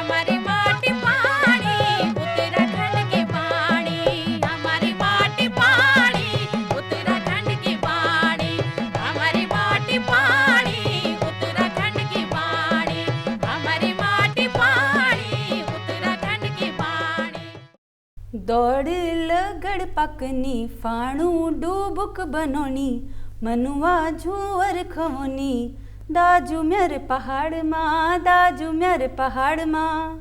हमारी माटी पानी उत्तराखंड की वाणी, हमारी माटी पानी उत्तराखंड की वाणी, हमारी माटी पानी उत्तराखंड की वाणी, हमारी माटी पानी उत्तराखंड की वाणी। दौड़ लगड़ पकनी फाणू डूबुक बनोनी, मनुआ झूवर खवनी, दाजू म्यर पहाड़ माँ, दाजू म्यर पहाड़ माँ।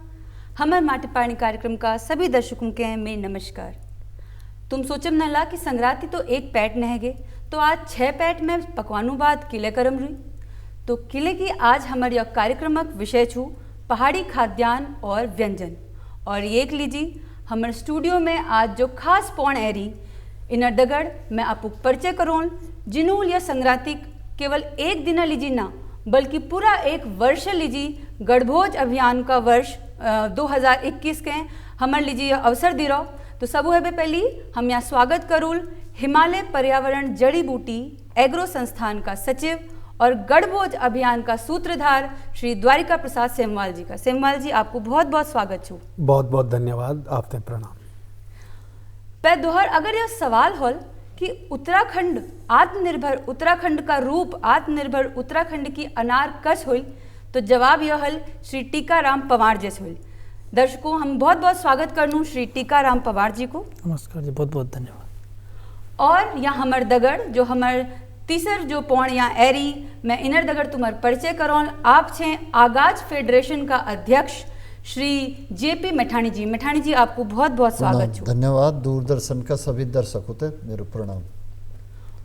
हमर माटी पानी कार्यक्रम का सभी दर्शकों के में नमस्कार। तुम सोचम न ला कि संग्राती तो एक पैट नहगे, तो आज 6 पैट में पकवानों बाद किले करम रुई। तो किले की आज हमारे यह कार्यक्रमक विषय छू पहाड़ी खाद्यान्न और व्यंजन। और एक लीजिए हमारे स्टूडियो में आज जो खास पौन एरी इनर दगड़ मैं आपको परिचय करों, जिनूल या संग्राती केवल एक दिन लीजिए ना बल्कि पूरा एक वर्ष लीजिए गढ़भोज अभियान का वर्ष 2021 के हमारे लीजिए अवसर दी रहो। तो सबू है पहली हम यहाँ स्वागत करूल हिमालय पर्यावरण जड़ी बूटी एग्रो संस्थान का सचिव और गढ़भोज अभियान का सूत्रधार श्री द्वारिका प्रसाद सेमवाल जी का। सेमवाल जी आपको बहुत बहुत स्वागत छू। बहुत बहुत धन्यवाद, आपते प्रणाम। पै दोहर अगर यह सवाल हो कि उत्तराखंड आत्मनिर्भर उत्तराखंड का रूप आत्मनिर्भर उत्तराखंड की अनार कस हुई, तो जवाब यह हल श्री टीकाराम पवार जैसे हुई। दर्शकों हम बहुत बहुत स्वागत करनू श्री टीकाराम पवार जी को। नमस्कार जी, बहुत बहुत धन्यवाद। और यहाँ हमार दगड़ जो हमार तीसर जो पौण यहाँ एरी मैं इनर दगड़ तुम्हार परिचय करों। आप छे आगाज फेडरेशन का अध्यक्ष श्री जेपी मेठानी जी। मेठानी जी आपको बहुत बहुत स्वागत छू। धन्यवाद। दूरदर्शन का सभी दर्शकों ते मेरे प्रणाम।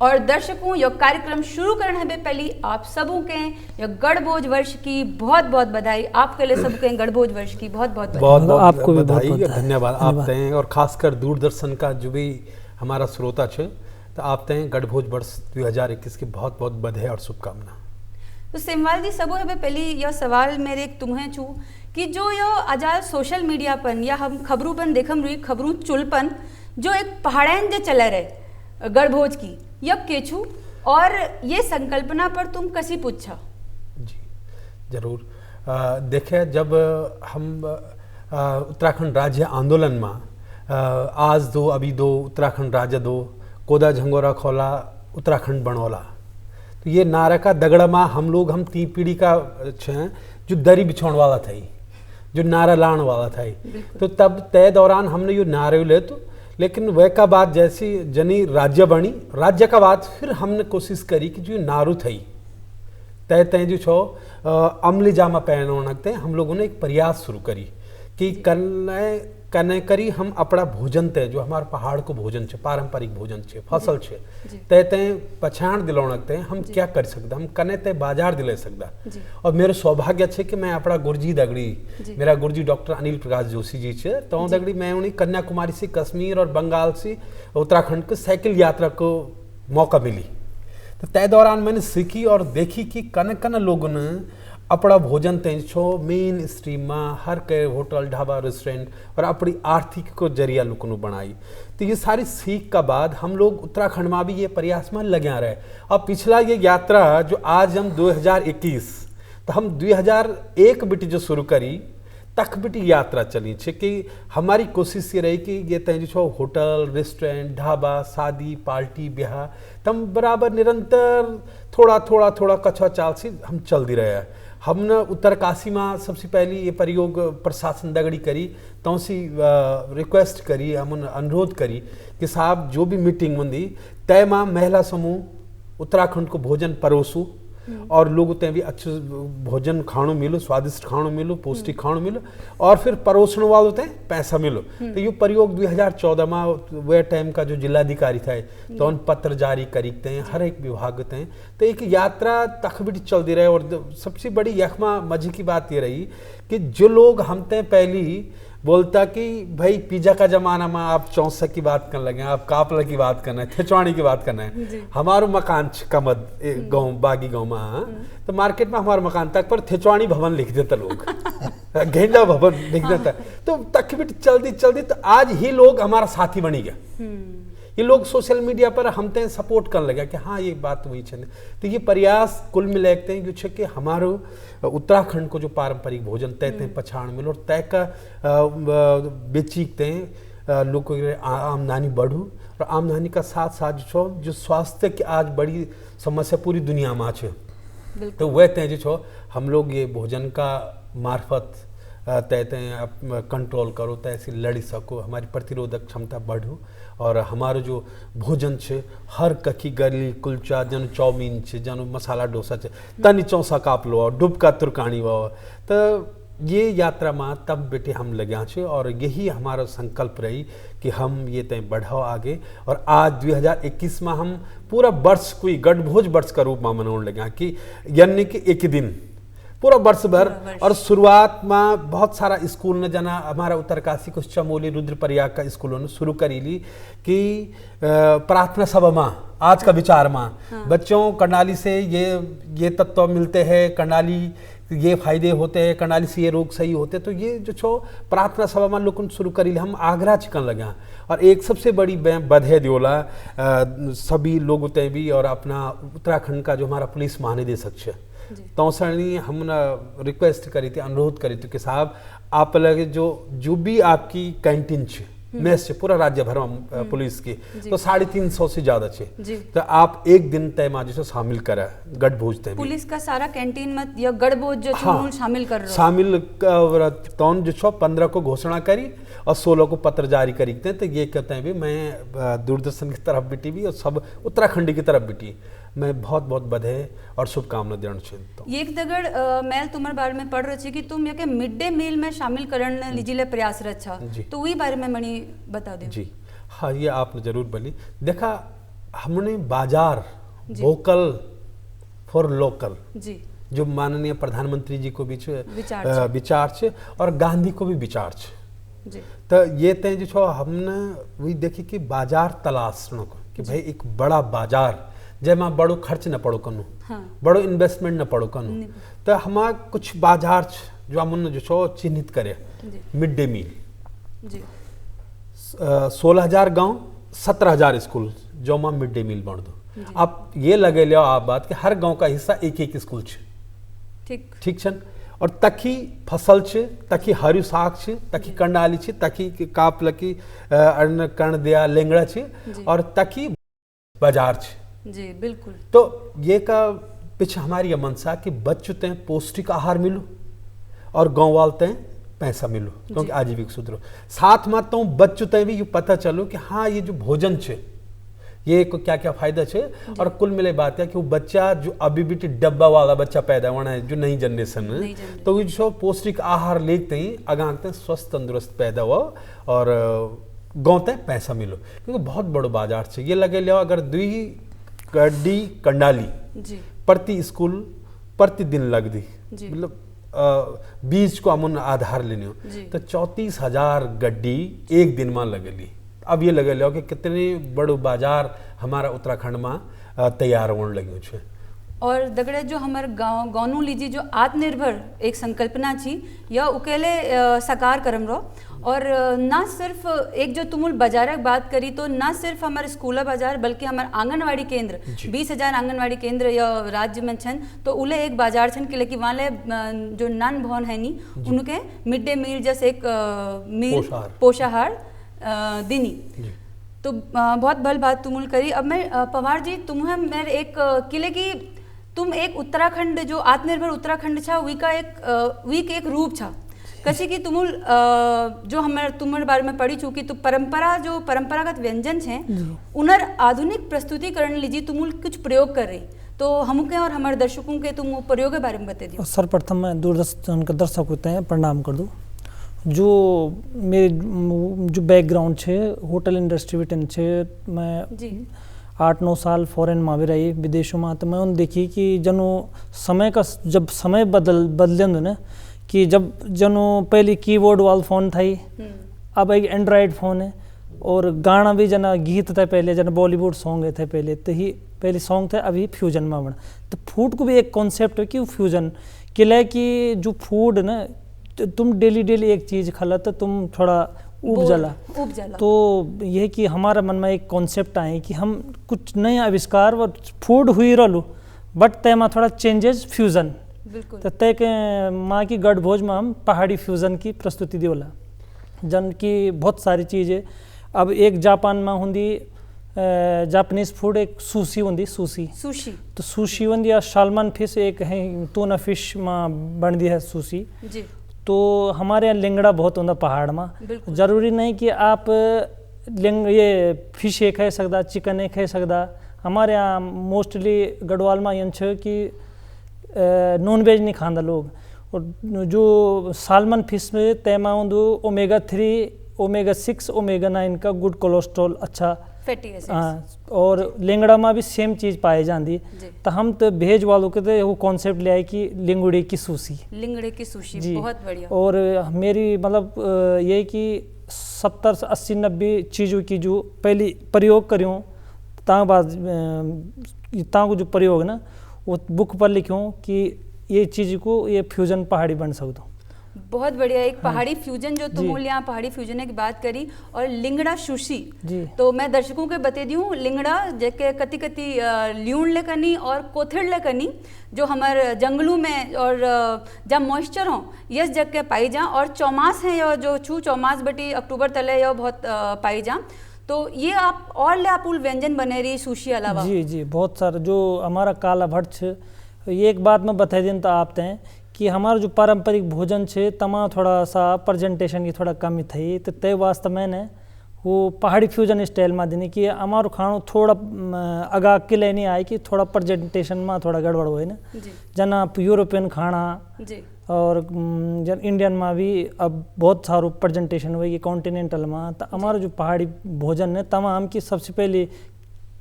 और दर्शकों यह कार्यक्रम शुरू करने है पहली आप सबों के यह गढ़भोज वर्ष की बहुत बहुत बधाई। आपके लिए सबके गढ़भोज वर्ष की बहुत बहुत बहुत आपको भी बधाई और धन्यवाद। आप हैं और खासकर दूरदर्शन का जो भी हमारा श्रोता छे, तो आप हैं गढ़भोज वर्ष 2021 की बहुत बहुत बधाई और शुभकामना। तो सेमवाल जी सबो है पहली यह सवाल मेरे एक तुम्हें छू कि जो यह आजाद सोशल मीडिया पर या हम खबरों पर देखम रुई खबरों चुलपन जो एक पहाड़ैन जो चला रहे गढ़भोज की यह केछू और ये संकल्पना पर तुम कसी पूछा? जी जरूर। देखे जब हम उत्तराखंड राज्य आंदोलन में आज दो अभी दो उत्तराखंड राज्य दो कोदा झंगोरा खोला उत्तराखंड बनोला, तो ये नारा का दगड़ा में हम 3 पीढ़ी का छे जो दरी बिछाने वाला था, जो नारा लाने वाला था। तो तब तय दौरान हमने ये नारे ले तो, लेकिन वह का बाद जैसी जनी राज्य बनी, राज्य का बाद फिर हमने कोशिश करी कि जो नारू थी तय तय जो छो अमली जामा पहनते हम लोगों ने एक प्रयास शुरू करी कि कने करी हम अपना भोजन तय जो हमारे पहाड़ को भोजन छे पारंपरिक भोजन छे फसल छे तय तय पछाण दिलौनकते हम क्या कर सकता हम कने तय बाजार दिले सकता। और मेरे सौभाग्य छे कि मैं अपना गुरुजी दगड़ी मेरा गुरुजी डॉक्टर अनिल प्रकाश जोशी जी छे, तो दगड़ी मैं उन्हें कन्याकुमारी से कश्मीर और बंगाल से उत्तराखंड को साइकिल यात्रा को मौका मिली। तो तय दौरान मैंने सीखी और देखी कि कन कन लोगों ने अपना भोजन तेज छो मेन स्ट्रीम में हर के होटल ढाबा रेस्टोरेंट और अपनी आर्थिक को जरिया लुकनू बनाई। तो ये सारी सीख का बाद हम लोग उत्तराखंड में भी ये प्रयास में लगे रहे। और पिछला ये यात्रा जो आज हम 2021 तो हम 2001 बिटी जो शुरू करी तक बिटी यात्रा चली छे कि हमारी कोशिश ये रही कि ये तेज छो होटल रेस्टोरेंट ढाबा शादी पार्टी ब्याह तम बराबर निरंतर थोड़ा थोड़ा थोड़ा कछुआ चाल से हम चल दी रहे हैं। हमने उत्तरकाशी में सबसे पहली ये प्रयोग प्रशासन दगड़ी करी तो सी रिक्वेस्ट करी हम अनुरोध करी कि साहब जो भी मीटिंग मंदी तय माँ महिला समूह उत्तराखंड को भोजन परोसू और लोग ते भी अच्छे भोजन खाणो मिलो स्वादिष्ट खाणो मिलो पौष्टिक खाणो मिलो और फिर परोसण वालों ते पैसा मिलो। तो ये प्रयोग 2014 में वह टाइम का जो जिलाधिकारी था तो उन पत्र जारी करीते हैं हर एक विभाग ते तो एक यात्रा तखबिटी चल दी रहे। और सबसे बड़ी यखमा मजे की बात ये रही कि जो लोग हम ते पहली बोलता कि भाई पिज्जा का जमाना में आप चौंसक की बात करने लगे, आप कापला की बात करना है, थेचवाणी की बात करना है। हमारो मकान कमद गाँव बागी गाँव में तो मार्केट में हमारा मकान तक पर थेचवाणी भवन लिख देता लोग गेंडा भवन लिख देता। तो तक भी चलती चलती तो आज ही लोग हमारा साथी बनी गया ये लोग सोशल मीडिया पर हम ते सपोर्ट करने लगे कि हाँ ये बात वही छे। तो ये प्रयास कुल मिलाते हैं जो कि हमारो उत्तराखंड को जो पारंपरिक भोजन तय तय पछाण मिलो और तय का बेचीकते लोगों की आमदनी बढ़ू और आमदनी का साथ साथ जो स्वास्थ्य की आज बड़ी समस्या पूरी दुनिया में है, तो वह तय जो हम लोग ये भोजन का मार्फत तय तय कंट्रोल करो, तय से लड़ी सको, हमारी प्रतिरोधक क्षमता बढ़ो और हमारो जो भोजन छे हर कखी गली कुलचा जन चाउमीन छे जन मसाला डोसा छे तनी चौसा काप लो डुबका तुरकानी वो। तो ये यात्रा में तब बेटे हम लग्या छे और यही हमारा संकल्प रही कि हम ये तय बढ़ाओ आगे। और आज 2021 में हम पूरा वर्ष कोई गढ़भोज वर्ष का रूप में मनाने लगे कि यानी कि एक दिन पूरा वर्ष भर। और शुरुआत में बहुत सारा स्कूल ने जना हमारा उत्तरकाशी कुछ चमोली रुद्रप्रयाग का स्कूलों ने शुरू करी ली कि प्रार्थना सभा में आज का विचार में बच्चों कर्णाली से ये तत्व मिलते हैं, कर्णाली ये फायदे होते हैं, कर्णाली से ये रोग सही होते हैं। तो ये जो छो प्रार्थना सभा में लोग शुरू करी ली, हम आगरा चिकन लगे। और एक सबसे बड़ी बधाई दियोला सभी लोगों ते भी और अपना उत्तराखंड का जो हमारा पुलिस महानिदेशक है तो हम रिक्वेस्ट करी थी, अनुरोध करी थी कि साहब आप लगे जो भी आपकी कैंटीन छे मेस छे पूरा राज्य भर में पुलिस की तो 350 से ज्यादा छे, तो आप एक दिन तय में जो शामिल करा गढ़भोज तय पुलिस का सारा कैंटीन में या गढ़भोज जो हाँ, शामिल कर रहे शामिल तौन जो 15 को घोषणा करी और 16 को पत्र जारी करी। तो ये कहते हैं भी मैं दूरदर्शन की तरफ भी टीवी और सब उत्तराखंडी की तरफ भी टी मैं बहुत बहुत बधाई और शुभकामना देना चाहता हूँ। एक दगड़ मैं तुम्हारे बारे में पढ़ रही थी कि तुम ये मिड डे मील में शामिल करने लीजिए प्रयासरत छा, तो वही बारे में मनी बता दो। जी हाँ, ये आपने जरूर बोली। देखा हमने बाजार वोकल फॉर लोकल जी जो माननीय प्रधानमंत्री जी को भी विचार छे और गांधी को भी विचार छे। तो ये तय जो हमने वही देखी कि बाजार तलाशने को कि भाई एक बड़ा बाजार जैमें बड़ो खर्च न पड़ो कनु, बड़ो इन्वेस्टमेंट न पड़ो कनु। तो हम कुछ बाजार जो हमने जो चिन्हित करे मिड डे मील 16,000 गांव 17,000 स्कूल जो में मिड डे मील बन दो। अब ये लगे लियो आप बात कि हर गांव का हिस्सा एक एक स्कूल छे, ठीक छन और तकी फसल छे, तकी हरी साग छे, तकी कर्णाली छे, तकी काप लकी अन्न कर्ण दिया लेंगड़ा छे और तकी बाजार छे। जी बिल्कुल। तो ये का पीछे हमारी ये मनसा कि बच्चों ते पौष्टिक आहार मिलो और गाँव वाले पैसा मिलो क्योंकि आजीविका सुधरो। साथ में तो बच्चों ते भी ये पता चलो कि हाँ ये जो भोजन छे ये को क्या क्या फायदा छे। और कुल मिले बात है कि वो बच्चा जो अभी भी डब्बा वाला बच्चा पैदा होना है जो नई जनरेशन है तो ये जो पौष्टिक आहार लेते ही आगे स्वस्थ तंदुरुस्त पैदा हुआ और गाँव तक पैसा मिलो क्योंकि बहुत बड़ो बाजार छे। ये लगे लियो अगर 2 गड्डी कंडाली प्रति स्कूल प्रतिदिन लग दी मतलब 20 को अमुन आधार लेने हो तो 34,000 गड्डी एक दिन में लगेली। अब ये लगे लो कि कितने बड़ो बाजार हमारा उत्तराखंड में तैयार होने लगे छे। और दगड़े जो हमारे गाँव लीजिए जो आत्मनिर्भर एक संकल्पना छी या उकेले साकार करम रो और ना सिर्फ एक जो तुमुल बाजार बात करी तो ना सिर्फ हमारे स्कूल बाजार बल्कि हमारे आंगनवाड़ी केंद्र 20,000 आंगनवाड़ी केंद्र या राज्य में छन तो उले एक बाजार छन के लेकिन वाले जो नान भवन है नी उनके मिड डे मील जैसे एक मील पोषाहार दिनी तो बहुत भल बात तुमुल करी। अब मैं पवार जी तुम्हें मेरे एक किले की तुम एक उत्तराखंड जो आत्मनिर्भर उत्तराखंड छा वीक एक रूप छा कसी की तुमुल जो तुम्हारे बारे में पढ़ी चुकी तो परंपरागत व्यंजन छे उनर आधुनिक प्रस्तुतिकरण लीजिए तुमुल कुछ प्रयोग कर रही तो हम के और हमारे दर्शकों के तुम प्रयोग के बारे में बता दियो। सर्वप्रथम मैं दूरदर्शन के दर्शक होते हैं प्रणाम कर दूँ। जो मेरे जो बैकग्राउंड छे होटल इंडस्ट्री में छे मैं 8-9 साल फॉरेन में भी रही विदेशों में तो मैं उन देखी कि जनो समय का जब समय बदले ना कि जब जनो पहले कीबोर्ड वाला फ़ोन था ही अब एक एंड्रॉयड फ़ोन है और गाना भी जना गीत था पहले जना बॉलीवुड सॉन्ग थे पहले सॉन्ग थे अभी फ्यूजन में बना तो फूड को भी एक कॉन्सेप्ट है कि वो फ्यूजन के लिए कि जो फूड ना तुम डेली एक चीज़ खाला तो तुम थोड़ा उपजला। तो यह कि हमारा मन में एक कॉन्सेप्ट आए कि हम कुछ नए आविष्कार व फूड हुई रहलू बट तय में थोड़ा चेंजेस फ्यूजन तो तय के माँ की गढ़ भोज में हम पहाड़ी फ्यूजन की प्रस्तुति दियोला जन की बहुत सारी चीज़ें। अब एक जापान में होंगी जापानीज फूड एक सूसी होंगी सूशी तो सूशी होंगी या सालमन फिश एक है टूना फिश में बन दी है सूसी जी। तो हमारे यहाँ लिंगड़ा बहुत होता पहाड़ में। जरूरी नहीं कि आप ये फिश एक खा सकता चिकन एक खा सकता। हमारे यहाँ मोस्टली गढ़वाल में यन छ कि नॉन वेज नहीं खांदा लोग और जो सालमन फिश में तैमा होंदो ओमेगा 3 ओमेगा 6 ओमेगा 9 का गुड कोलेस्ट्रॉल अच्छा फैटी एसिड्स। हाँ और लिंगड़ा में भी सेम चीज़ पाई जाती। तो हम तो भेज वालों के तो वो कॉन्सेप्ट ले आए कि लिंगड़े की सूसी बहुत बढ़िया। और मेरी मतलब ये कि 70 से 80 90 चीज़ों की जो पहली प्रयोग करूँ ताको जो प्रयोग ना वो बुक पर लिखूँ कि ये चीज़ को ये फ्यूजन पहाड़ी बन सकता। बहुत बढ़िया। एक पहाड़ी फ्यूजन जो तुम यहाँ पहाड़ी फ्यूजन की बात करी और लिंगड़ा सुशी तो मैं दर्शकों के बता दी हूँ लिंगड़ा जेके कति कति ल्यूण लेकनी और कोथिड़ लेकनी जो हमारे जंगलों में और जब मॉइस्चर हो यस जग के पाई जा और चौमास है या जो छू चौमास बटी अक्टूबर तले या बहुत पाई जा। तो ये आप और ले आप व्यंजन बने रही सुशी अलावा जी बहुत सारा जो हमारा काला भट्ट ये एक बात मैं बता दें तो आप हैं कि हमारा जो पारंपरिक भोजन छे तमा थोड़ा सा प्रेजेंटेशन की थोड़ा कमी थी तो तय वास्ते मैंने वो पहाड़ी फ्यूजन स्टाइल में देने कि हमारो खानो थोड़ा आगा के लिए नहीं आए कि थोड़ा प्रेजेंटेशन में थोड़ा गड़बड़ हो ना जना यूरोपियन खाना और जन इंडियन में भी अब बहुत सारो प्रेजेंटेशन हुई कॉन्टिनेंटल में। तो हमारा जो पहाड़ी भोजन है तमाम की सबसे पहले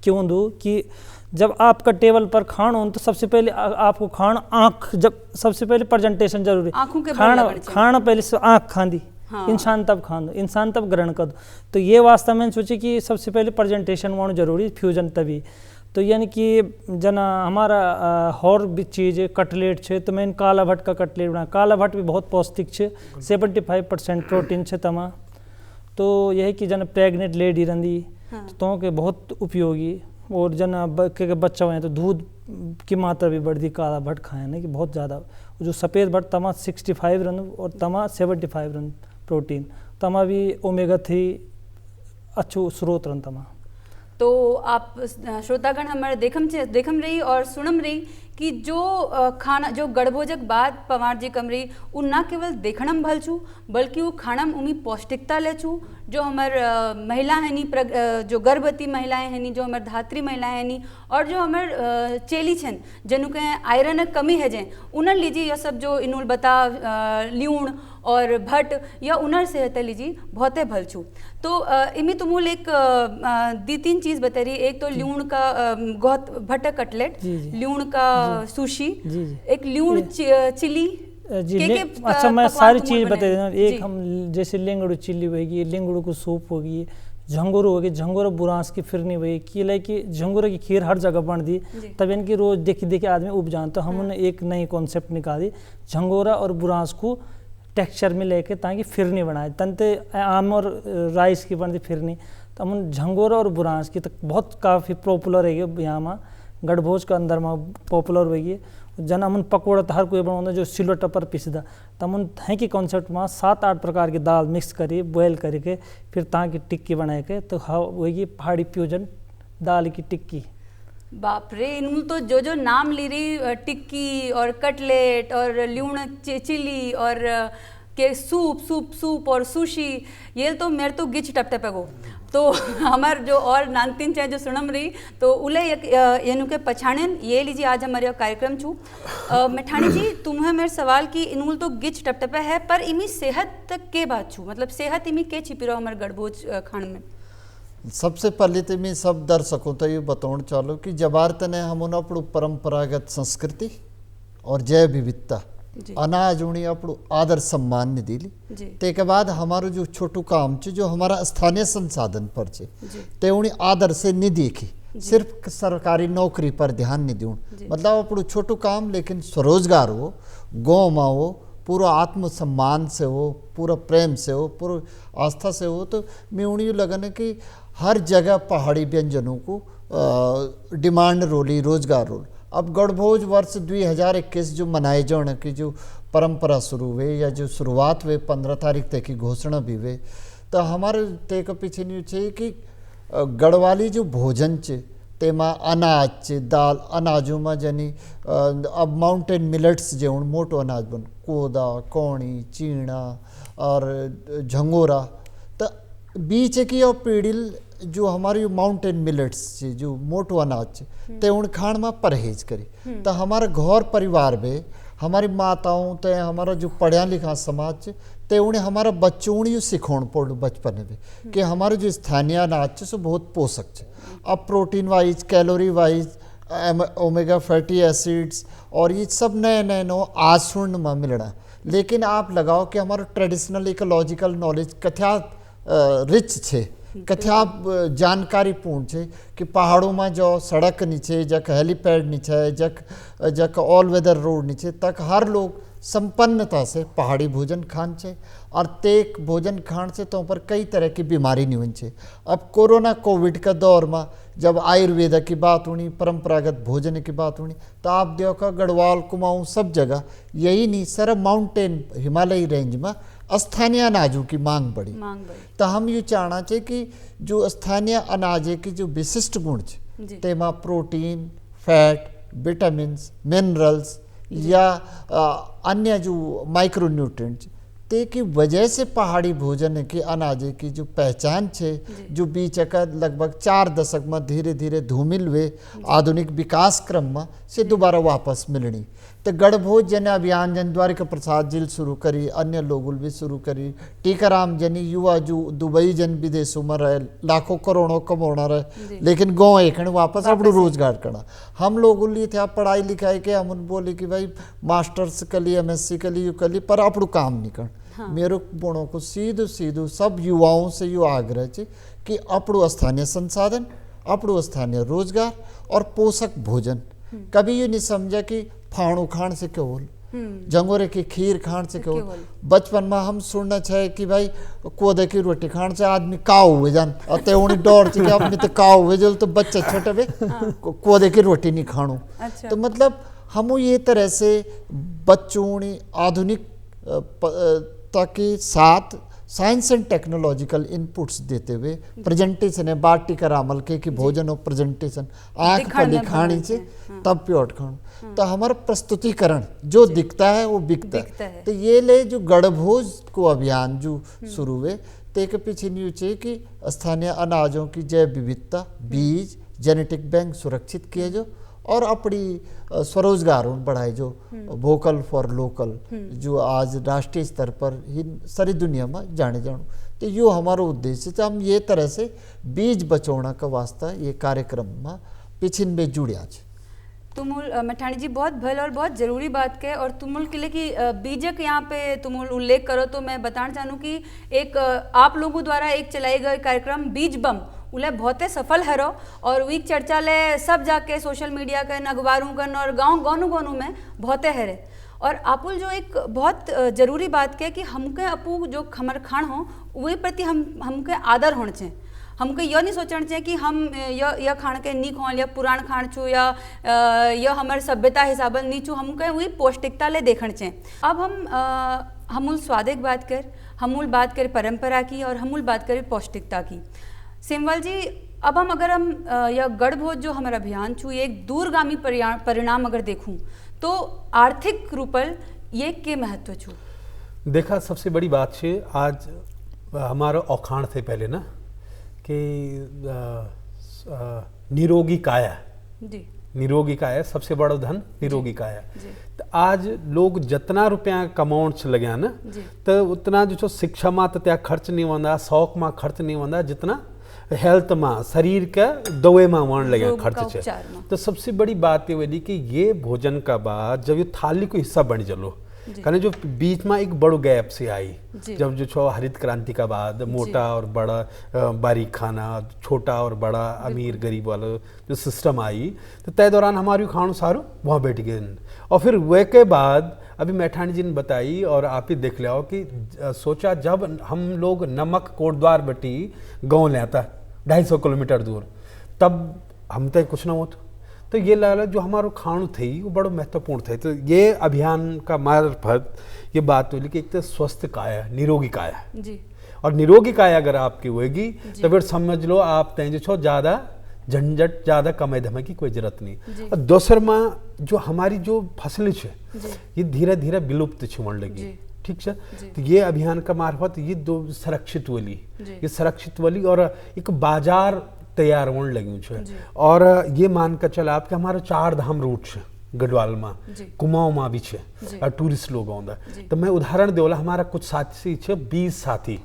क्यों दूँ कि जब आपका टेबल पर खाना हो तो सबसे पहले आपको खाना आँख जब सबसे पहले प्रेजेंटेशन जरूरी खाना पहले से आँख खांदी इंसान तब खान दो इंसान तब ग्रहण कर दो। तो ये वास्तव में सोचे कि सबसे पहले प्रेजेंटेशन होना जरूरी फ्यूजन तभी। तो यानी कि जना हमारा और भी चीज़ कटलेट है तो मैंने काला भट्ट का कटलेट बनाया। काला भट्ट भी बहुत पौष्टिक है 75% प्रोटीन है तमा। तो यही कि जना प्रेग्नेंट लेडी रही तो के बहुत उपयोगी और जना के बच्चा हुए तो दूध की मात्रा भी बढ़ती काला भट्ट खाए ना कि बहुत ज़्यादा। जो सफ़ेद भट्ट तमा 65 रन और तमा 75 रन प्रोटीन तमा भी ओमेगा 3 अच्छो स्रोत रन तमा। तो आप श्रोतागण हमारे देखम रही और सुनम रही कि जो खाना जो गढ़भोजक बाद पवार जी कम रही वो ना केवल देखनम भल छू बल्कि वो खानम उमी पौष्टिकता ले छू। जो हमार महिला है नी जो गर्भवती महिलाएं हैं नी जो हमार धात्री महिलाएं हैं नी और जो हमार चेली छन जनु के आयरन कमी है जे उनर लीजिए यह सब जो इनुल बता ल्यूण और भट्ट या उनर सेहत लीजिए बहुते भल छू। तो इमी तुमुल एक दी तीन चीज़ बता रही। एक तो ल्यूण का भट्ट कटलेट ल्यूण का सुशी एक ल्यूण चिली अच्छा मैं सारी चीज़ बता देना। एक हम जैसे लिंगड़ू चिल्ली होगी लिंगड़ू को सूप होगी झंगोरो होगी झंगोरो बुरांस की फिरनी हुई कि लाइक झंगोरो की खीर हर जगह बन दी तब इनकी रोज देखी देखी आदमी उब जान। तो हमने एक नई कॉन्सेप्ट निकाली झंगोरा और बुरांस को टेक्सचर में लेके ताकि फिरनी बनाए तंते आम और राइस की बनती फिरनी। तो हम झंगोरा और बुरांस की तो बहुत काफ़ी पॉपुलर है यहाँ में गढ़भोज का अंदर में पॉपुलर होगी। जना मन पकौड़ा तो हर कोई बनाता जो सिलोटा पर पिसदा तो मन है कि कॉन्सेप्ट में 7-8 प्रकार की दाल मिक्स करी बॉयल करके फिर ता की टिक्की बना के तो होगी पहाड़ी फ्यूजन दाल की टिक्की। बाप रे इन तो जो नाम ली रही टिक्की और कटलेट और ल्यूण चिली और के सूप और सुशी ये तो मेरे तो गिच टपटे पे गो। तो हमार जो और नानतीन चाहे जो सुनम रही तो उले येनु के पछाणन ये लीजिए आज हमारे कार्यक्रम छू मिठानी जी तुम्हें मेरे सवाल की इनुल तो गिच टपटपे है पर इमी सेहत तक के बात छू मतलब सेहत इमी के छिपी रहो हमारे गढ़भोज खान में। सबसे पहले तो मैं सब दर्शकों तो ये बताना चालू कि जबारत ने हम अपनी परंपरागत संस्कृति और जैव विविधता अनाज उन्हें अपनो आदर सम्मान ने दिली ते के बाद हमारो जो छोटू काम चे जो हमारा स्थानीय संसाधन पर चे ते उन्हें आदर से नहीं देखी सिर्फ सरकारी नौकरी पर ध्यान नहीं दूँ मतलब अपनो छोटू काम लेकिन स्वरोजगार हो गाँव में हो पूरा आत्मसम्मान से हो, पूरा प्रेम से हो, पूरा आस्था से हो, तो मैं उन्हें लगन कि हर जगह पहाड़ी व्यंजनों को डिमांड रोली, रोजगार रोल। अब गणभोज वर्ष 2021 जो मनाए जाने की जो परंपरा शुरू हुए या जो शुरुआत हुए 15 तारीख तक की घोषणा भी हुए, तो हमारे ते के पीछे नहीं चाहिए कि गढ़वाली जो भोजन चे तेमा अनाज चे, दाल अनाजों में जनी अब माउंटेन मिलेट्स जेवण मोटो अनाज बन, कोदा, कौणी, चीणा और झंगोरा, तो बीच की और पीड़िल जो हमारी माउंटेन मिलेट्स चे जो मोटो अनाज चे ते उन खाण में परहेज करी। तो हमारे घर परिवार में हमारी माताओं ते हमारा जो पढ़िया लिखा समाज चे ते उन्हें हमारा बच्चों उन्हें सिखाने पड़ो बचपन में कि हमारे जो स्थानीय अनाज चे सो बहुत पोषक चे। अब protein wise, calorie wise, omega fatty acids और ये सब नए नए नो आज सुनने में मिलना। लेकिन आप लगाओ कि हमारा ट्रेडिशनल इकोलॉजिकल नॉलेज कथ्या रिच छे, कथ्या जानकारी पूर्ण छे कि पहाड़ों में जो सड़क नीचे जक हेलीपैड नीचे जक ऑल वेदर रोड नीचे तक हर लोग संपन्नता से पहाड़ी भोजन खान छे और तेक भोजन खान से तो पर कई तरह की बीमारी नहीं होनी। अब कोरोना कोविड का दौर में जब आयुर्वेद की बात होनी, परंपरागत भोजन की बात होनी, तो आप देखो गढ़वाल, कुमाऊं सब जगह यही नहीं सर माउंटेन हिमालयी रेंज में स्थानीय अनाजों की मांग बढ़ी। तो हम ये चाहना चाहिए कि जो स्थानीय अनाजे की जो विशिष्ट गुण है तेमा प्रोटीन, फैट, विटामिन्स, मिनरल्स या अन्य जो माइक्रोन्यूट्रिएंट्स ते की वजह से पहाड़ी भोजन के अनाजे की जो पहचान छे जो बीच का लगभग 4 दशक में धीरे धीरे धूमिल हुए आधुनिक विकास क्रम में से दोबारा वापस मिलनी। तो गढ़भोज जन अभियान जन द्वारिका प्रसाद जिल शुरू करी, अन्य लोग भी शुरू करी, टीकाराम जनी युवा जो दुबई जन विदेशों में रहे, लाखों करोड़ों कमाना रहे, लेकिन गाँव एक वापस अपना रोजगार करना। हम लोग लिए थे पढ़ाई लिखाई के हम बोले कि भाई मास्टर्स कर ली, MSc कर ली, यू कर ली, पर अपना काम नहीं कर। मेरे बोणों को सीधो सीधो सब युवाओं से यू आग्रह है कि अपनो स्थानीय संसाधन, अपनो स्थानीय रोजगार और पोषक भोजन। कभी ये नहीं समझा कि फाणु खान से केवल जंगोरे की खीर खान से केवल। बचपन में हम सुनना चाहे कि भाई कोदे की रोटी खान से आदमी काव हुए जान अते उन्हें डोर से अपने तो काव हुए जो तो बच्चे छोटे बे कोदे की रोटी नहीं खाणु। तो मतलब हम ये तरह से बच्चों ने आधुनिक के साथ साइंस एंड टेक्नोलॉजिकल इनपुट्स देते हुए प्रेजेंटेशन है बाटी का रामल के भोजन और प्रेजेंटेशन आँख पर दिखानी से तब प्योट खाना। तो हमारा प्रस्तुतिकरण जो दिखता है वो बिकता है। तो ये ले जो गढ़भोज को अभियान जो शुरू हुए ते के पीछे नहीं चाहिए कि स्थानीय अनाजों की जैव विविधता, बीज, जेनेटिक बैंक सुरक्षित किए जो और अपनी स्वरोजगार बढ़ाए जो वोकल फॉर लोकल जो आज राष्ट्रीय स्तर पर ही सारी दुनिया में जाने जानो। तो यो हमारा उद्देश्य है। हम ये तरह से बीज बचौना का वास्ता ये कार्यक्रम में पिछिन में जुड़िया। तुमुल मठानी जी बहुत भल और बहुत ज़रूरी बात के और तुमुल के लिए कि बीजक यहाँ पे तुमुल उल्लेख करो तो मैं बताना चाहूँ कि एक आप लोगों द्वारा एक चलाई गई कार्यक्रम बीज बम उले बहुत सफल हरो और वीक चर्चा ले सब जाके सोशल मीडिया कन, अखबारों कन और गाँव गानू में बहुत हरे। और आपुल जो एक बहुत ज़रूरी बात के कि हमके अपू जो खमर खान हो वही प्रति हमके आदर होना चाहिए। हमको यह नहीं सोचना चाहिए कि हम यह खान के नी खोल या पुरान खान छू या यह हमारे सभ्यता हिसाब नी छू, हमको वही पौष्टिकता ले देखना चाहिए। अब हमूल स्वादिक बात कर, हमूल बात कर परंपरा की और हमूल बात करें पौष्टिकता की। सिमवल जी अब अगर हम यह गढ़भोज जो हमारा अभियान छू एक दूरगामी परिणाम अगर देखूं तो आर्थिक रूपल ये के महत्व छू देखा। सबसे बड़ी बात है आज हमारा औखाण से पहले ना कि निरोगी काया जी, निरोगी काया सबसे बड़ा धन निरोगी काया। तो आज लोग जितना रुपया कमाउण लगे ना तो उतना जो शिक्षा में तो त्या खर्च नहीं वंदा, शौक में खर्च नहीं वंदा जितना हेल्थ में शरीर का दवे में वण लगे खर्च है। तो सबसे बड़ी बात ये वाली कि ये भोजन का बाद जब ये थाली को हिस्सा बन चलो कारण जो बीच में एक बड़ो गैप से आई जब जो छो हरित क्रांति का बाद मोटा और बड़ा बारीक खाना, छोटा और बड़ा अमीर गरीब वाला जो सिस्टम आई तो तय दौरान हमारी खाणो सारो वहाँ बैठ गए और फिर वह के बाद अभी मैठानी जी ने बताई और आप ही देख लिया कि सोचा जब हम लोग नमक कोटद्वार बटी गाँव ले आता 250 किलोमीटर दूर, तब हम तक कुछ ना होता। तो ये लगा जो हमारो खाणु थे वो बड़ो महत्वपूर्ण थे। तो ये अभियान का मार्फत ये बात हुई कि एक तो स्वस्थ काया, निरोगी काया जी, और निरोगी काया अगर आपकी होगी तो फिर समझ लो आप तय जो ज़्यादा झंझट, ज़्यादा कमाई धमाई की कोई जरूरत नहीं। और दूसर में जो हमारी जो फसलें छे ये धीरे धीरे विलुप्त होने लगी, ठीक है। तो ये अभियान का मार्फत ये दो संरक्षित वाली, ये संरक्षित वाली और एक बाजार तैयार होने लगी छे। और ये मान कर चला आप कि हमारा 4 धाम रूट है गढ़वाल में, कुमाऊं में भी छे और टूरिस्ट लोग आंदा। तो मैं उदाहरण देवला, हमारा कुछ साथी छे 20 साथी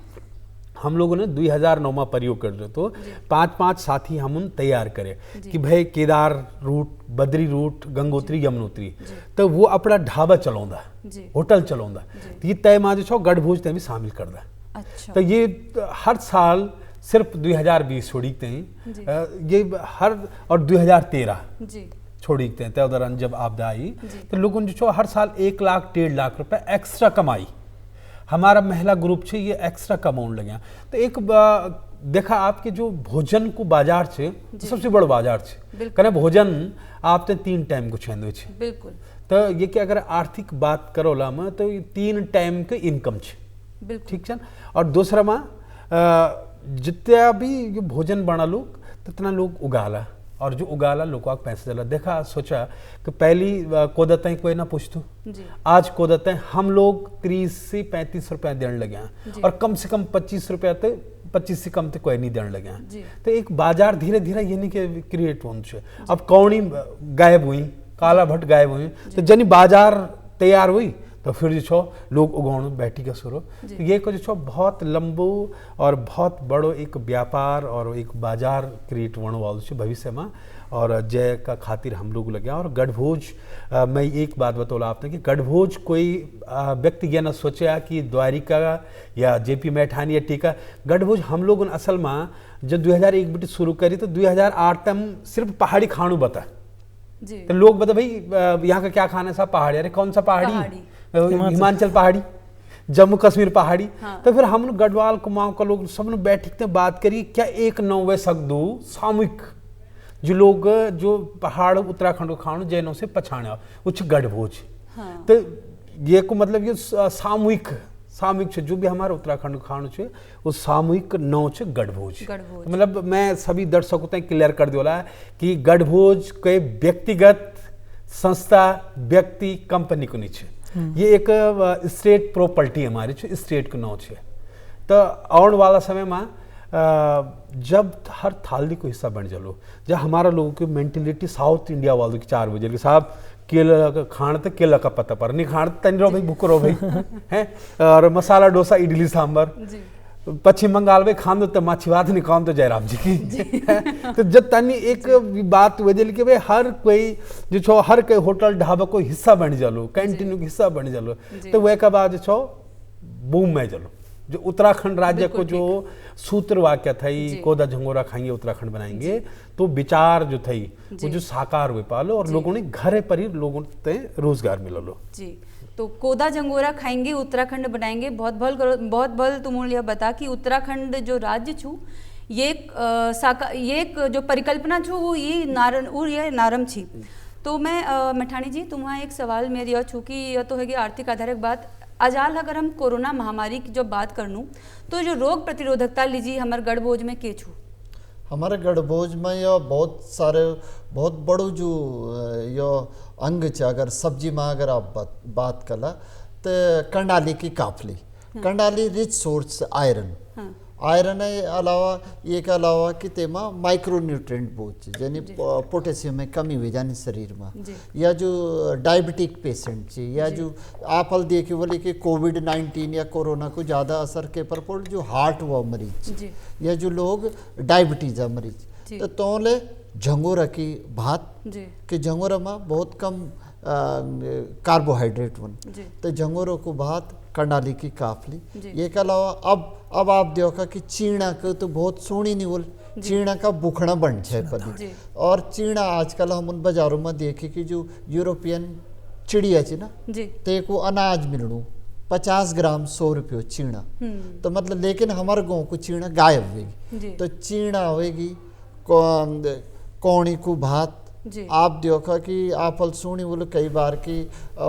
हम लोगों ने 2009 में प्रयोग कर रहे, तो 5-5 साथी हम उन तैयार करे कि भाई केदार रूट, बद्री रूट, गंगोत्री, यमुनोत्री, तो वो अपना ढाबा चलाऊंदा, होटल चलाऊंदा। तो ये तय में जो गढ़भोज तय भी शामिल कर दा। अच्छा। तो ये हर साल सिर्फ 2020 छोड़ी ये हर और 2013 छोड़ी तय दौरान जब आपदा आई तो लोगों ने जो हर साल 1 लाख 1.5 लाख रुपए एक्स्ट्रा कमाई। हमारा महिला ग्रुप छे ये एक्स्ट्रा कमाने लगे। तो एक देखा आपके जो भोजन को बाजार छे तो सबसे बड़ा बाजार छे, कने भोजन आप ते 3 टाइम को छेंदो छे। बिल्कुल। तो ये कि अगर आर्थिक बात करोला में तो ये 3 टाइम के इनकम छे, ठीक है। और दूसरा में जितना भी ये भोजन बना लोग तितना लोग उगाला, और जो उगाला लोग पैसे दिला। देखा सोचा कि पहली कोदतें कोई ना पूछतू, आज कोदतें हम लोग 30 से 35 रुपया देने लगे हैं, और कम से कम 25 रुपया तो 25 से कम तो कोई नहीं देने लगे हैं। तो एक बाजार धीरे धीरे ये नहीं कि क्रिएट होने। अब कौड़ी गायब हुई, काला भट्ट गायब हुई, तो जनी बाजार तैयार हुई तो फिर जो छो लोग उगाने बैठी का शुरू। तो ये को जो छो बहुत लंबो और बहुत बड़ो एक व्यापार और एक बाजार क्रिएट होने वाला है भविष्य में, और जय का खातिर हम लोग लगे। और गढ़भोज मैं एक बात बतौला आपने कि गढ़भोज कोई व्यक्ति ये ना सोचा कि द्वारिका या जेपी मैठानी या टीका। गढ़भोज हम लोग असल में जब 2001 बिट शुरू करी तो 2008 तक सिर्फ पहाड़ी खानू बता। तो लोग बता भाई यहाँ का क्या खाना है, सब पहाड़ी। अरे कौन सा पहाड़ी? हिमाचल पहाड़ी, जम्मू कश्मीर पहाड़ी। हाँ। तो फिर हम गढ़वाल कुमाऊं का लोग सब ने बैठ बात करी क्या एक 9 सकदू सामूहिक जो लोग जो पहाड़ उत्तराखंड को खाणु जैनों से पछाने उच्च गढ़भोज। हाँ। तो ये को मतलब ये सामूहिक छे जो भी हमारा उत्तराखंड खाणु छे वो सामूहिक 9 छे गढ़भोज। तो मतलब मैं सभी दर्शकों तक क्लियर कर दिया कि गढ़भोज के व्यक्तिगत संस्था, व्यक्ति, कंपनी को नहीं छे। ये एक स्टेट प्रॉपर्टी हमारी छे, स्टेट के नाम छे। तो आने वाला समय में जब हर थाली को हिस्सा बन चलो, जब हमारा लोगों की मेंटेलिटी साउथ इंडिया वालों की 4 बजे कि साहब केला का खाना तो केला का पता पर नहीं खाना तन रहो भाई, भूख रहो भाई हैं। और मसाला डोसा, इडली सांभर। पश्चिम बंगाल में खान तो माछीवाद नहीं काम तो जयराम जी की। तो जब तनी एक बात वजह कि भाई हर कोई जो छो हर कोई होटल ढाबा को हिस्सा बन जालो, कैंटीन को हिस्सा बन जालो, तो वह का बाद छो बूम में चलो। जो उत्तराखंड राज्य को जो सूत्र वाक्य थी कोदा झंगोरा खाएंगे उत्तराखंड बनाएंगे, तो विचार जो थी वो जो साकार हुए पालो और लोगों ने घरे पर ही लोगों ने रोजगार मिलो लो जी। तो कोदा झंगोरा खाएंगे उत्तराखंड बनाएंगे। बहुत भल तुम यह बता कि उत्तराखंड जो राज्य छू ये एक जो परिकल्पना छू वो ये नारम छी। तो मैं मैठानी जी तुम्हारा एक सवाल मेरी यह छू कि यह तो है कि आर्थिक आधारित बात आजाल अगर हम कोरोना महामारी की जब बात करनू तो जो रोग प्रतिरोधकता लीजिए हमारे गढ़भोज में के छू। हमारे गढ़भोज में यह बहुत बड़ो जो यह अंग है। अगर सब्जी में अगर आप बात कला तो कंडाली की काफली। हाँ। कंडाली रिच सोर्स आयरन। हाँ। आयरन अलावा एक अलावा कि तेमा माइक्रो न्यूट्रिएंट बहुत यानी पोटेशियम में कमी हुई जानी शरीर में। या जो डायबिटिक पेशेंट छे या जो आप हल देखे बोले कि कोविड-19 या कोरोना को ज़्यादा असर के पर पड़ जो हार्ट हुआ मरीज या जो लोग डायबिटीज मरीज तो तोले झंगोरा की भात के झंगोरा में बहुत कम कार्बोहाइड्रेट वन तो झंगोरों को भात कंडाली की काफली। ये के अलावा अब आप देखा कि चीणा का तो बहुत सोनी नहीं बोल चीणा का बुखड़ा बन जाए पदी। और चीणा आजकल हम उन बाजारों में देखे कि जो यूरोपियन चिड़िया ची ना जी ते को अनाज मिलणू 50 ग्राम 100 रुपये चीणा। तो मतलब लेकिन हमारे गाँव को चीणा गायब जी। होगी। तो चीणा होगी कौड़ी को भात। जी आप देखा कि आप सुनी बोलो कई बार की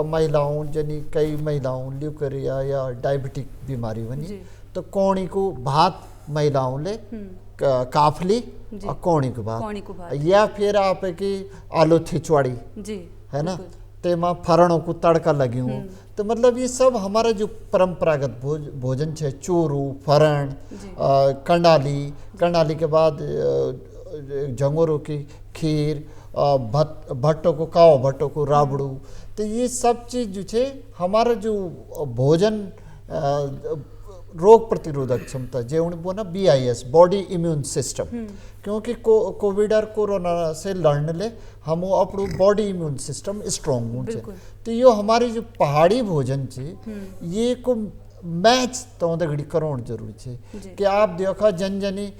महिलाओं जनी कई महिलाओं ल्यूकेरिया या डायबिटिक बीमारी बनी जी। तो कौड़ी को भात महिलाओं ले काफली जी। और कौड़ी को कौड़ी को भात भात। या फिर आप की आलू थिचवाड़ी जी है ना बिल्कुल। तेमा फरणों को तड़का लगी हूँ। तो मतलब ये सब हमारा जो परंपरागत भोजन है चूरू फरण कंडाली के बाद झंगोरों की खीर भट्टों को काओ भट्टों को राबड़ू। तो ये सब चीज़ जो है हमारा जो भोजन रोग प्रतिरोधक क्षमता जो उन्हें बोला BIS बॉडी इम्यून सिस्टम क्योंकि कोविड और कोरोना से लड़ने ले हम अपनो बॉडी इम्यून सिस्टम स्ट्रॉन्ग हो बिल्कुल। तो ये हमारी जो पहाड़ी भोजन छे ये को मैच तो घड़ी करोड़ जरूरी छे कि आप देखा जन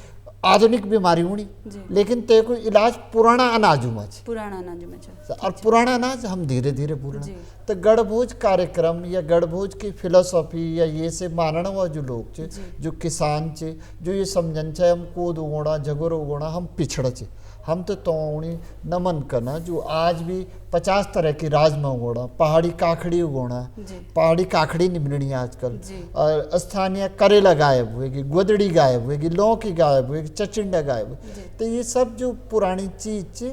आधुनिक बीमारी हुई लेकिन ते को इलाज पुराना अनाज में छे पुराना अनाज में छे और पुराना अनाज हम धीरे धीरे भूलना। जी। तो गढ़भोज कार्यक्रम या गढ़भोज की फिलोसॉफी या ये से मानने वाला जो लोग छे जो किसान छे जो ये समझन छे हम कोद उगोना जगोर उगोना हम पिछड़ा छे हम तो तोणी नमन करना जो आज भी 50 तरह की राजमा उगोना पहाड़ी काखड़ी उगोना पहाड़ी काखड़ी नहीं मिलनी आजकल और स्थानीय करेला गायब हुएगी गोदड़ी गायब हुएगी लौकी गायब हुएगी चचिंडा गायब तो ये सब जो पुरानी चीज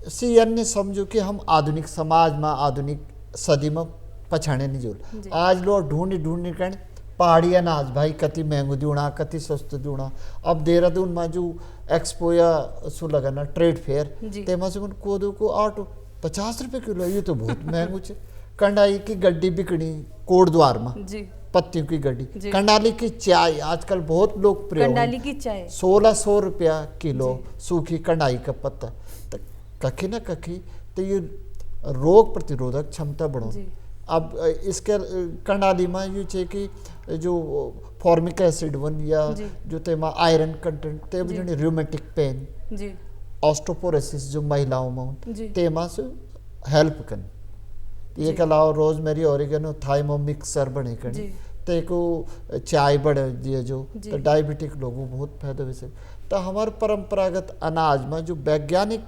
सी अन्य समझो कि हम आधुनिक समाज में आधुनिक सदी में पछाने नहीं जोड़ आज लोग ढूंढी कर पहाड़ी अनाज भाई कति महंगो दूना कति सस्तो दूना। अब देहरादून में जो एक्सपो या सु लगाना ट्रेड फेयर तेमा से कोदो को 50 रुपये किलो ये तो बहुत महंगो छे। कंडाई की गड्डी बिकनी कोटद्वार में पत्तियों की गड्डी। कंडाली की चाय आजकल बहुत लोकप्रिय कंडाली की चाय 1600 रुपया किलो सूखी कंडाई का पत्ता। तो कखी न कखी तो ये रोग प्रतिरोधक क्षमता बढ़ो। अब इसके कंडाली में ये छे कि जो फॉर्मिक एसिड वन या जो तेमा आयरन कंटेंट ते जो रूमेटिक पेन ऑस्टोपोरोसिस जो महिलाओं में तेमा से हेल्प कन। ये के अलावा रोजमेरी ऑरिगेनो थाइमो मिक्सर बने कनी ते को चाय बढ़े दिए जो तो डायबिटिक लोगों बहुत फायदा वैसे। तो हमारे परंपरागत अनाज में जो वैज्ञानिक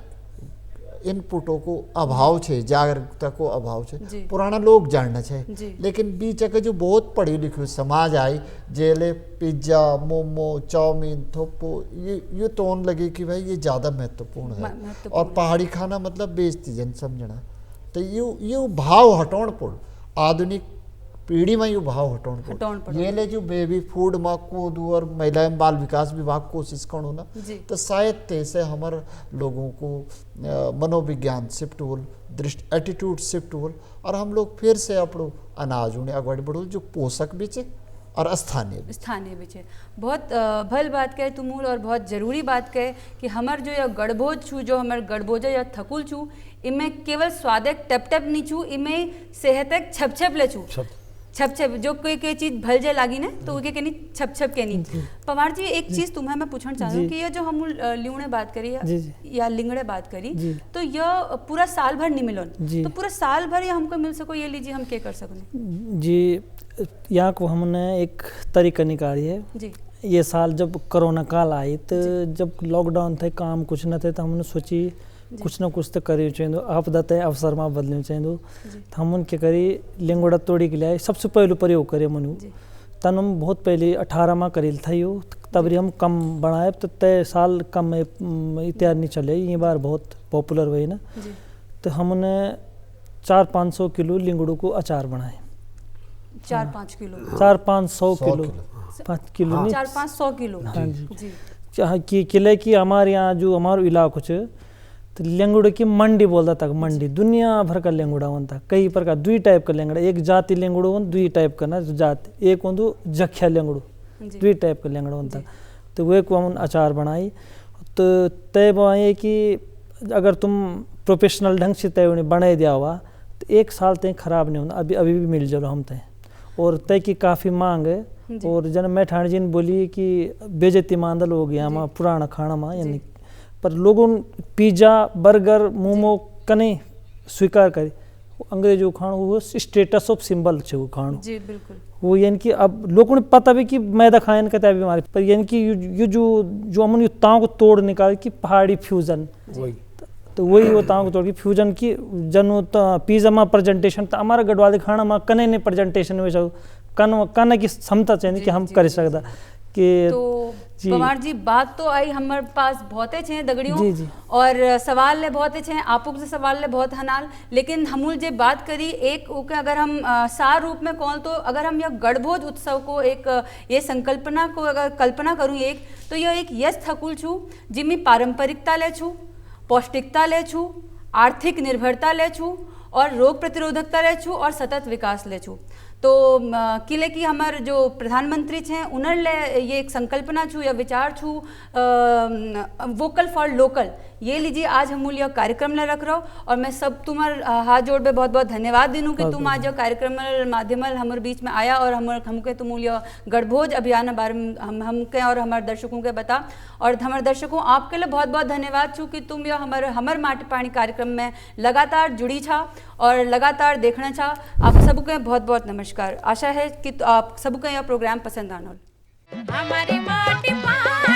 इनपुटों को अभाव छे जागरूकता को अभाव छे पुराना लोग जानना छे लेकिन बीच के जो बहुत पढ़ी लिखी समाज आई जेले पिज्जा मोमो चाउमीन थोपो ये तोन लगे कि भाई ये ज़्यादा महत्वपूर्ण है और पहाड़ी खाना मतलब बेइज्जती जन समझना। तो ये भाव हटोण पड़ आधुनिक पीढ़ी में ये भाव हटोण पड़ ये ले जो बेबी फूड में कोदू और महिला एवं बाल विकास विभाग कोशिश करो ना तो शायद तैसे हमारे लोगों को मनोविज्ञान शिफ्ट हो दृष्टि एटीट्यूड शिफ्ट हो और हम लोग फिर से अपनो अनाज उन्हें अगवाड़ी बढ़ो जो पोषक भी चे और स्थानीय भी छे। बहुत भल बात कहे तुमूल और बहुत जरूरी बात कहे कि हमार जो गढ़भोज छू जो हमार गढ़भोजा या थकुल छू इनमें केवल स्वादक टप टप नहीं छू इनमें सेहतक छप छप ले छू छप छप जो कोई चीज भल जाए लागी ना तो उनके कहनी छप छप कहनी। पवार जी एक चीज तुम्हें मैं पूछना चाहूँ कि ये जो हम लिंगड़े बात करी या लिंगड़े बात करी तो यह पूरा साल भर नहीं मिलो तो पूरा साल भर या हमको मिल सको ये लीजिए हम क्या कर सको जी। यहाँ को हमने एक तरीका निकाली है जी। ये साल जब कोरोना काल आई तो जब लॉकडाउन थे काम कुछ न थे तो हमने सोची कुछ ना कुछ तो करी चाहिए आपदा तय अवसर में बदलनी चाहिए तो हम उनके करी लिंगोड़ा तोड़ी के लिए सबसे पहले प्रयोग करे मनु तन हम बहुत पहले 18 में करील था यो तब हम कम बनाए तो तय साल कम में इत्यादि नहीं चले ये बार बहुत पॉपुलर हुई ना तो हमने 400-500 किलो लिंगड़ों को अचार बनाए 4-5 किलो 400-500 किलो 5 किलो नहीं 400-500 किलो हाँ जी किले की हमारे यहाँ जो हमारे इलाकों से तो लेंगुड़े की मंडी बोलता था मंडी दुनिया भर का लेंगुड़ा होता कई प्रकार 2 टाइप का लेंगड़ा एक जाति लेंगुड़ो 2 टाइप का ना जाति एक हों जख्या लेंगुड़ो 2 टाइप का लेंगड़ा होता तो वे को हम अचार बनाई तो तय बनाए कि अगर तुम प्रोफेशनल ढंग से तय उन्हें बनाए दिया हुआ तो 1 साल तय खराब नहीं होना अभी भी मिल जाओ हम तय और तय की काफ़ी मांग है और जन मैं ठाण जी ने बोली कि बेजती मांदल हो गया हमारा पुराना खाना में यानी पर लोगों पिज्ज़ा बर्गर मोमो कने स्वीकार करी अंग्रेजों खाण वो स्टेटस ऑफ सिंबल छे वो खाण जी बिल्कुल। वो यानी कि अब लोगों ने पता भी कि मैदा खायन कहता है बीमारी पर यानी कि ये जो हमने ताव को तोड़ निकाल की पहाड़ी फ्यूजन वही तो वही वो ताव को तोड़ की फ्यूजन की जन पिज्जा में प्रेजेंटेशन तो हमारा गढ़वाली खाना में कने ने प्रेजेंटेशन में जाओ कन की क्षमता चाहिए कि हम कर सकदा कि तो पवार जी बात तो आई हमारे पास बहुते छे दगड़ियों जी, जी। और सवाल ले बहुते छे आपुक से सवाल ले बहुत हनाल लेकिन हमूल जे बात करी एक ओके अगर हम सार रूप में कौन तो अगर हम यह गढ़भोज उत्सव को एक ये संकल्पना को अगर कल्पना करूँ एक तो यह एक यस थकुल छू जिम्मी पारंपरिकता ले छू पौष्टिकता ले छू आर्थिक निर्भरता ले छू और रोग प्रतिरोधकता ले छू और सतत विकास ले छू तो किले की हमारे जो प्रधानमंत्री छे उनर ले ये एक संकल्पना छू या विचार छू वोकल फॉर लोकल ये लीजिए आज हम यह कार्यक्रम ले रख रहो और मैं सब तुम्हार हाथ जोड़ पे बहुत बहुत धन्यवाद दिनू कि तुम आज कार्यक्रम माध्यम हमारे बीच में आया और हमके तुम यह गढ़भोज अभियान बारे में हमके और हमारे दर्शकों के बता और हमारे दर्शकों आपके लिए बहुत बहुत धन्यवाद छू कि तुम यह हमारे माटी पानी कार्यक्रम में लगातार जुड़ी छा और लगातार देखना छा आप सबके बहुत बहुत नमस्कार आशा है कि आप सबको यह प्रोग्राम पसंद आना हमारी माटी पानी